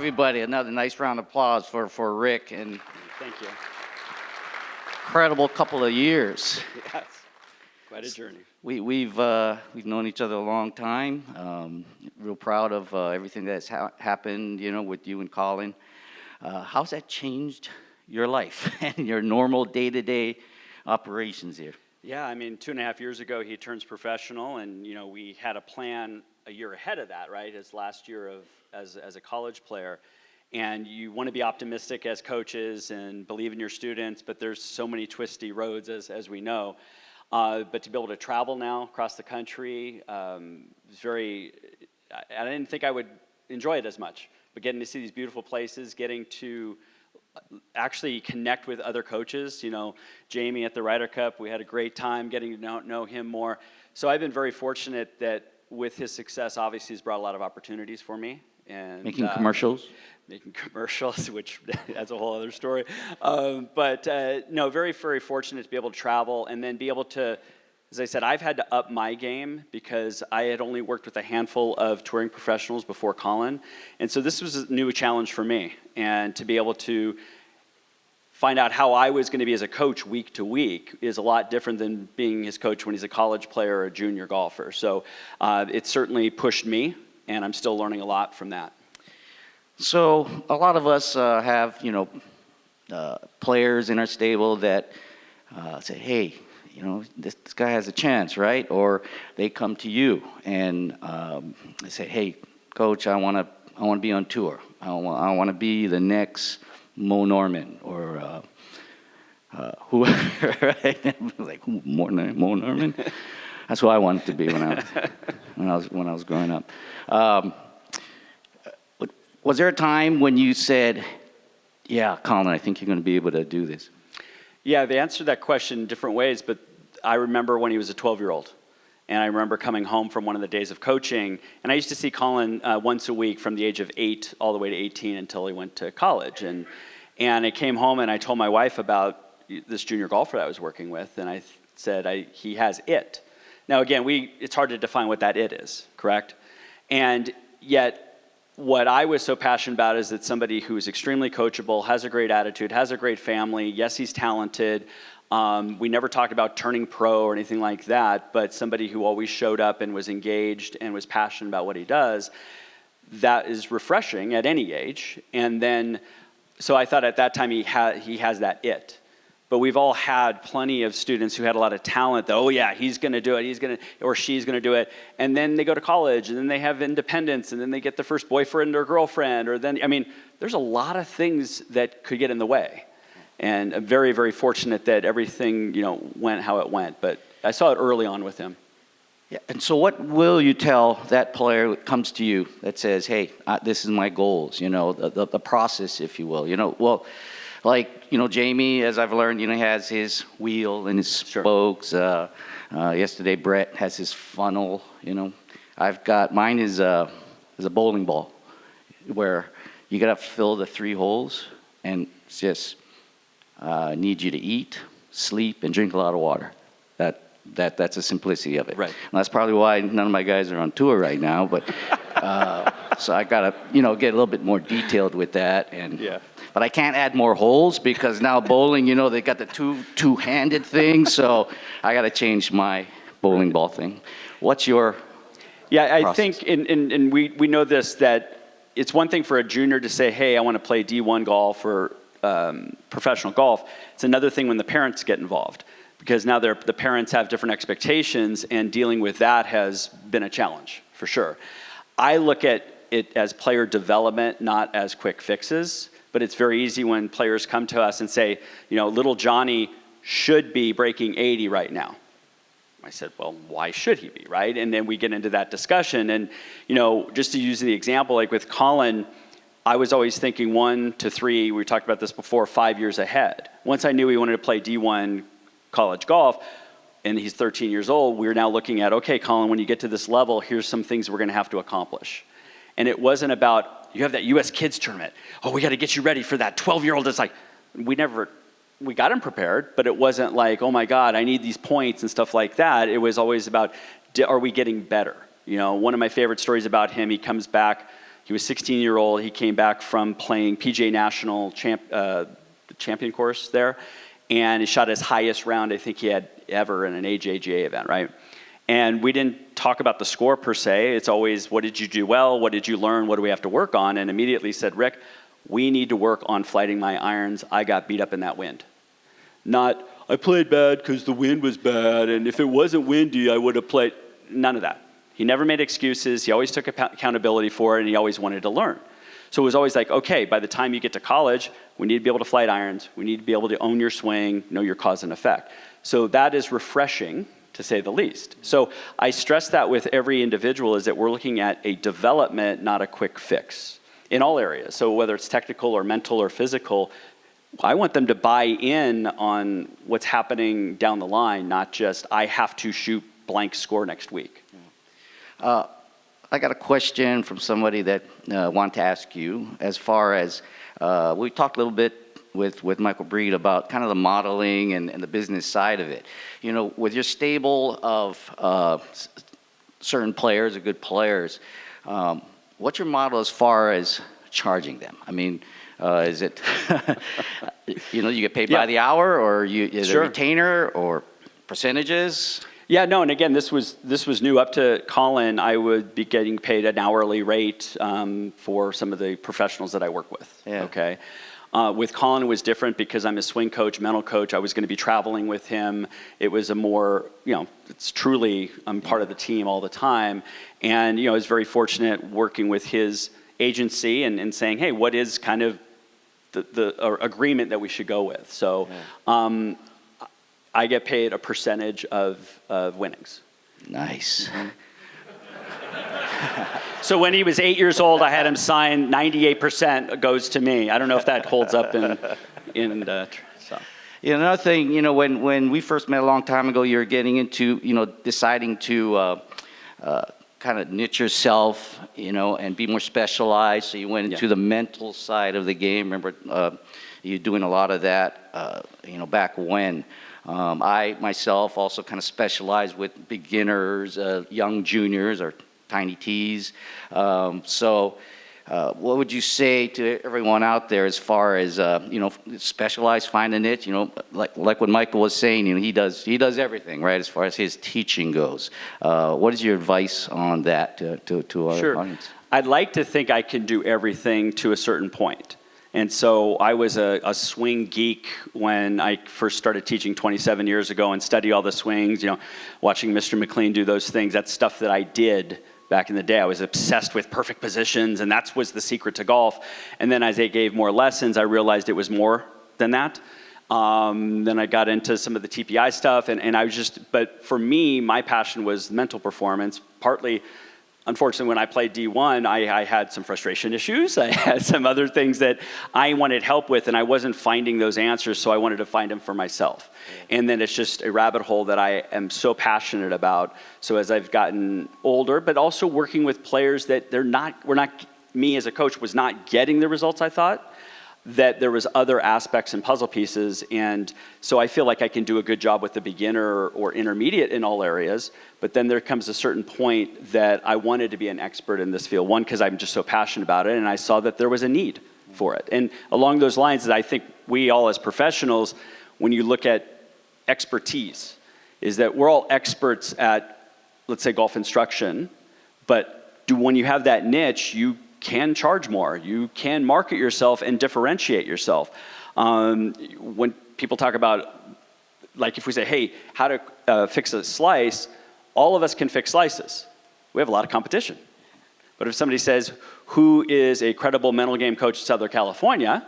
everybody, another nice round of applause for Rick, and Thank you. incredible couple of years. Yes, quite a journey. We've known each other a long time. Real proud of everything that's happened, with you and Colin. How's that changed your life and your normal day-to-day operations here? Yeah, I mean, 2.5 years ago, he turns professional, and we had a plan a year ahead of that, right? His last year as a college player, and you want to be optimistic as coaches and believe in your students, but there's so many twisty roads, as we know. But to be able to travel now across the country is very. I didn't think I would enjoy it as much, but getting to see these beautiful places, getting to actually connect with other coaches. Jamie at the Ryder Cup, we had a great time getting to know him more. So I've been very fortunate that with his success, obviously, he's brought a lot of opportunities for me. And making commercials? Making commercials, which that's a whole other story. But no, very, very fortunate to be able to travel and then be able to, as I said, I've had to up my game because I had only worked with a handful of touring professionals before Colin. And so this was a new challenge for me. And to be able to find out how I was going to be as a coach week to week is a lot different than being his coach when he's a college player or a junior golfer. So it certainly pushed me, and I'm still learning a lot from that. So a lot of us have, players in our stable that say, hey, this guy has a chance, right? Or they come to you and they say, hey, coach, I want to be on tour. I want to be the next Mo Norman or whoever, right? Like Mo Norman. That's who I wanted to be when I was growing up. Was there a time when you said, "Yeah, Colin, I think you're going to be able to do this"? Yeah, they answered that question in different ways, but I remember when he was a 12-year-old. And I remember coming home from one of the days of coaching, and I used to see Colin once a week from the age of 8 all the way to 18 until he went to college. And I came home and I told my wife about this junior golfer that I was working with, and I said, he has it. Now again, it's hard to define what that it is, correct? And yet, what I was so passionate about is that somebody who is extremely coachable, has a great attitude, has a great family, yes, he's talented. We never talked about turning pro or anything like that, but somebody who always showed up and was engaged and was passionate about what he does, that is refreshing at any age. And then, so I thought at that time he has that it. But we've all had plenty of students who had a lot of talent that, oh yeah, he's going to do it, or she's going to do it. And then they go to college, and then they have independence, and then they get the first boyfriend or girlfriend, or then, there's a lot of things that could get in the way. And I'm very, very fortunate that everything, went how it went. But I saw it early on with him. Yeah. And so what will you tell that player that comes to you that says, hey, this is my goals, the process, if you will, Jamie, as I've learned, he has his wheel and his spokes. Sure. Yesterday, Brett has his funnel, I've got, mine is a bowling ball where you got to fill the 3 holes, and it's just need you to eat, sleep, and drink a lot of water. That's the simplicity of it. Right. And that's probably why none of my guys are on tour right now, but so I got to, get a little bit more detailed with that. And yeah. But I can't add more holes because now bowling, they got the two-handed thing, so I got to change my bowling ball thing. What's your I process? think, and we know this, that it's one thing for a junior to say, hey, I want to play D1 golf or professional golf. It's another thing when the parents get involved, because now the parents have different expectations, and dealing with that has been a challenge, for sure. I look at it as player development, not as quick fixes. But it's very easy when players come to us and say, little Johnny should be breaking 80 right now. I said, well, why should he be, right? And then we get into that discussion. And, just to use the example, like with Colin, I was always thinking 1 to 3, we talked about this before, 5 years ahead. Once I knew he wanted to play D1 college golf, and he's 13 years old, we're now looking at, okay, Colin, when you get to this level, here's some things we're going to have to accomplish. And it wasn't about, you have that U.S. Kids tournament. Oh, we got to get you ready for that 12-year-old. It's like, we got him prepared, but it wasn't like, oh my God, I need these points and stuff like that. It was always about, are we getting better? One of my favorite stories about him, he comes back, He was 16-year-old. He came back from playing PGA National champion course there, and he shot his highest round I think he had ever in an AJGA event, right? And we didn't talk about the score per se. It's always, what did you do well? What did you learn? What do we have to work on? And immediately said, Rick, we need to work on flighting my irons. I got beat up in that wind. Not, I played bad because the wind was bad, and if it wasn't windy, I would have played. None of that. He never made excuses. He always took accountability for it, and he always wanted to learn. So it was always like, okay, by the time you get to college, we need to be able to flight irons. We need to be able to own your swing, know your cause and effect. So that is refreshing, to say the least. So I stress that with every individual is that we're looking at a development, not a quick fix in all areas. So whether it's technical or mental or physical, I want them to buy in on what's happening down the line, not just I have to shoot blank score next week. I got a question from somebody that wanted to ask you as far as, we talked a little bit with Michael Breed about kind of the modeling and the business side of it. You know, with your stable of certain players or good players, what's your model as far as charging them? I mean, is it, you know, you get paid by the hour, or is it a retainer or percentages? Yeah, no, and again, this was new. Up to Colin, I would be getting paid an hourly rate for some of the professionals that I work with. Yeah. Okay. With Colin, it was different because I'm a swing coach, mental coach. I was going to be traveling with him. It was a more, you know, it's truly, I'm part of the team all the time. And, you know, I was very fortunate working with his agency and saying, hey, what is kind of the agreement that we should go with? So I get paid a percentage of winnings. Nice. Mm-hmm. So when he was 8 years old, I had him sign 98% goes to me. I don't know if that holds up so. Yeah, another thing, you know, when we first met a long time ago, you were getting into, you know, deciding to kind of niche yourself, you know, and be more specialized. So you went into the mental side of the game. Remember, you doing a lot of that, you know, back when. I myself also kind of specialize with beginners, young juniors, or tiny T's. So what would you say to everyone out there as far as, you know, specialize, find a niche, you know, like what Michael was saying, you know, he does everything, right, as far as his teaching goes. What is your advice on that to our audience? I'd like to think I can do everything to a certain point. And so I was a swing geek when I first started teaching 27 years ago and studied all the swings, you know, watching Mr. McLean do those things. That's stuff that I did back in the day. I was obsessed with perfect positions, and that was the secret to golf. And then as I gave more lessons, I realized it was more than that. Then I got into some of the TPI stuff, and I was just, but for me, my passion was mental performance, partly. Unfortunately, when I played D1, I had some frustration issues. I had some other things that I wanted help with, and I wasn't finding those answers, so I wanted to find them for myself. And then it's just a rabbit hole that I am so passionate about. So as I've gotten older, but also working with players that me as a coach was not getting the results I thought, that there was other aspects and puzzle pieces, and so I feel like I can do a good job with the beginner or intermediate in all areas, but then there comes a certain point that I wanted to be an expert in this field. One, because I'm just so passionate about it, and I saw that there was a need for it. And along those lines, I think we all as professionals, when you look at expertise, is that we're all experts at, let's say, golf instruction, but when you have that niche, you can charge more. You can market yourself and differentiate yourself. When people talk about, like if we say, hey, how to fix a slice, all of us can fix slices. We have a lot of competition. But if somebody says, who is a credible mental game coach in Southern California?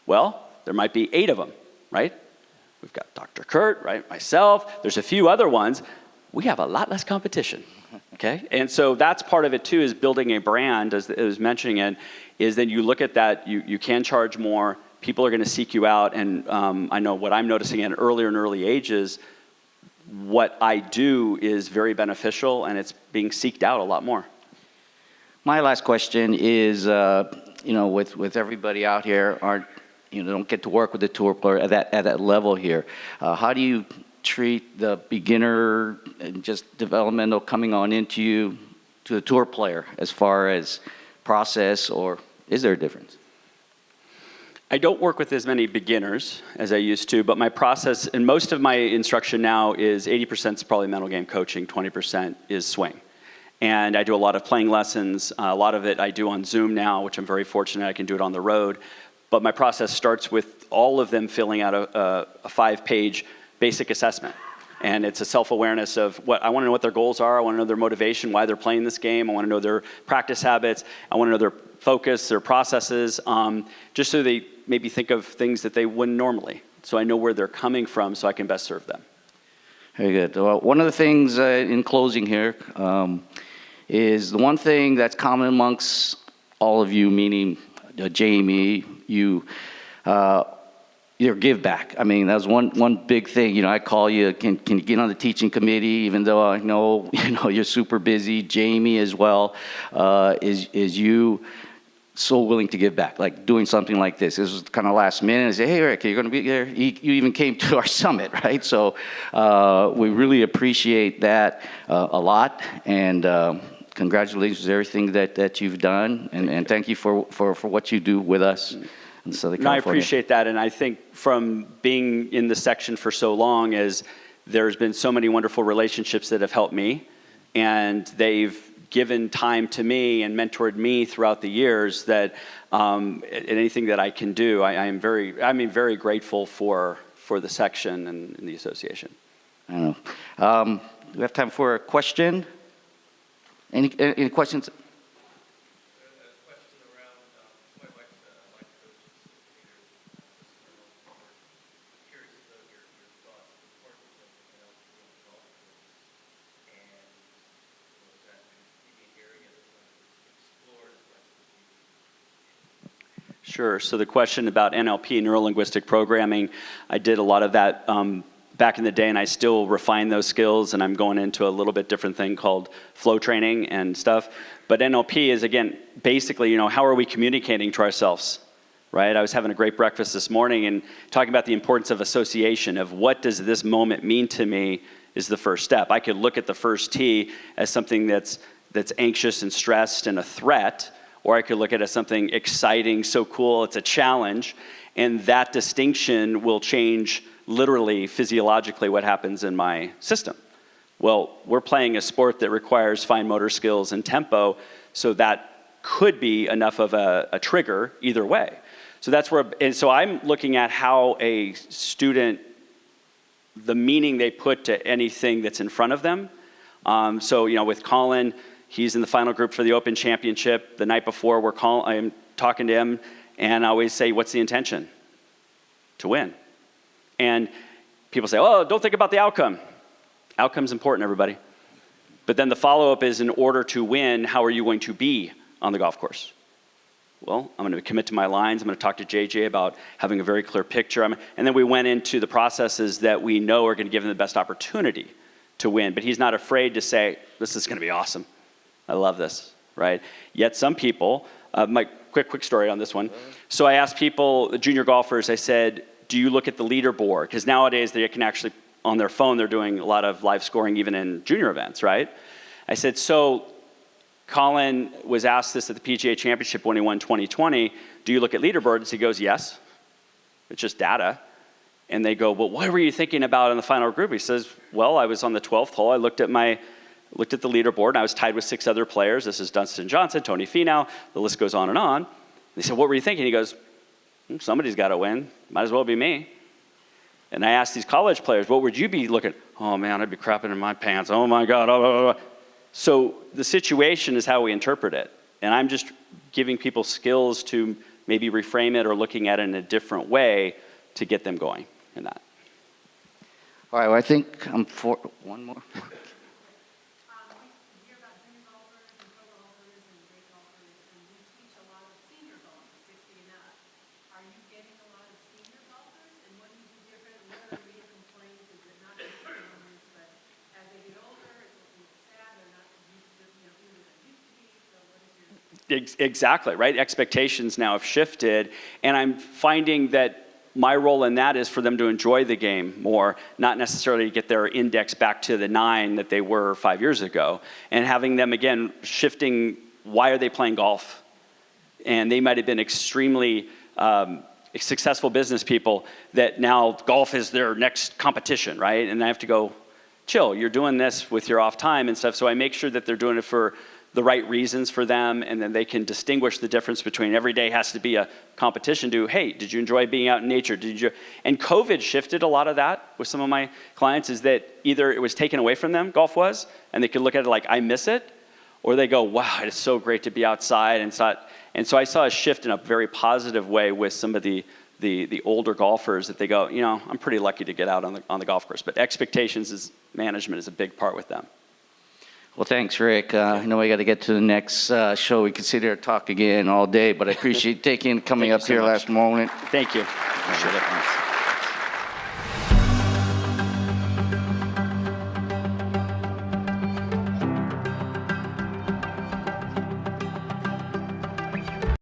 Well, there might be 8 of them, right? We've got Dr. Kurt, right? Myself. There's a few other ones. We have a lot less competition. Okay, and so that's part of it too, is building a brand, as I was mentioning it, is that you look at that, you can charge more, people are going to seek you out, and I know what I'm noticing at earlier and early ages, what I do is very beneficial, and it's being seeked out a lot more. My last question is, you know, with everybody out here, don't get to work with the tour player at that level here. How do you treat the beginner and just developmental coming on into you to the tour player as far as process, or is there a difference? I don't work with as many beginners as I used to, but my process, and most of my instruction now is 80% is probably mental game coaching, 20% is swing. And I do a lot of playing lessons. A lot of it I do on Zoom now, which I'm very fortunate I can do it on the road. But my process starts with all of them filling out a 5-page basic assessment. And it's a self-awareness of what I want to know what their goals are. I want to know their motivation, why they're playing this game. I want to know their practice habits. I want to know their focus, their processes, just so they maybe think of things that they wouldn't normally. So I know where they're coming from so I can best serve them. Very good. Well, one of the things in closing here is the one thing that's common amongst all of you, meaning Jamie, you, your give back. I mean, that was one big thing. You know, I call you, can you get on the teaching committee, even though I know, you're super busy. Jamie as well, is you so willing to give back, like doing something like this. This was kind of last minute. I say, hey, Rick, you're going to be there. You even came to our summit, right? So we really appreciate that a lot. And congratulations on everything that you've done. And thank you for what you do with us in Southern California. No, I appreciate that. And I think from being in the section for so long, as there's been so many wonderful relationships that have helped me. And they've given time to me and mentored me throughout the years that anything that I can do, I'm very grateful for the section and the association. I know. Do we have time for a question? Any questions? Sure. So the question about NLP, neuro-linguistic programming, I did a lot of that back in the day, and I still refine those skills, and I'm going into a little bit different thing called flow training and stuff. But NLP is, again, basically, how are we communicating to ourselves, right? I was having a great breakfast this morning and talking about the importance of association, of what does this moment mean to me is the first step. I could look at the first tee as something that's anxious and stressed and a threat, or I could look at it as something exciting, so cool, it's a challenge, and that distinction will change literally, physiologically, what happens in my system. Well, we're playing a sport that requires fine motor skills and tempo, so that could be enough of a trigger either way. So that's where, and so I'm looking at how a student, the meaning they put to anything that's in front of them. So, with Colin, he's in the final group for the Open Championship. The night before, I'm talking to him, and I always say, what's the intention? To win. And people say, oh, don't think about the outcome. Outcome's important, everybody. But then the follow-up is, in order to win, how are you going to be on the golf course? Well, I'm going to commit to my lines. I'm going to talk to JJ about having a very clear picture. And then we went into the processes that we know are going to give him the best opportunity to win. But he's not afraid to say, this is going to be awesome. I love this, right? Yet some people, my quick story on this one. So I asked people, the junior golfers, I said, do you look at the leaderboard? Because nowadays they can actually, on their phone, they're doing a lot of live scoring even in junior events, right? I said, so Colin was asked this at the PGA Championship when he won 2020, do you look at leaderboards? He goes, yes. It's just data. And they go, well, what were you thinking about in the final group? He says, well, I was on the 12th hole. I looked at the leaderboard, and I was tied with 6 other players. This is Dustin Johnson, Tony Finau. The list goes on and on. They said, what were you thinking? He goes, somebody's got to win. Might as well be me. And I asked these college players, what would you be looking? Oh, man, I'd be crapping in my pants. Oh, my God. Oh, blah, blah, blah. So the situation is how we interpret it. And I'm just giving people skills to maybe reframe it or looking at it in a different way to get them going in that. All right, well, I think I'm for one more. Exactly, right? Expectations now have shifted, and I'm finding that my role in that is for them to enjoy the game more, not necessarily get their index back to the 9 that they were 5 years ago, and having them, again, shifting, why are they playing golf? and they might have been extremely successful business people that now golf is their next competition, right? And I have to go, chill, you're doing this with your off time and stuff. So I make sure that they're doing it for the right reasons for them, and then they can distinguish the difference between every day has to be a competition to, hey, did you enjoy being out in nature? And COVID shifted a lot of that with some of my clients, is that either it was taken away from them, golf was, and they could look at it like, I miss it, or they go, wow, it's so great to be outside. And so I saw a shift in a very positive way with some of the older golfers, that they go, I'm pretty lucky to get out on the golf course. But expectations management is a big part with them. Well, thanks, Rick. I know we got to get to the next show. We could sit here and talk again all day, but I appreciate coming up so here much. last moment. Thank you. Appreciate it.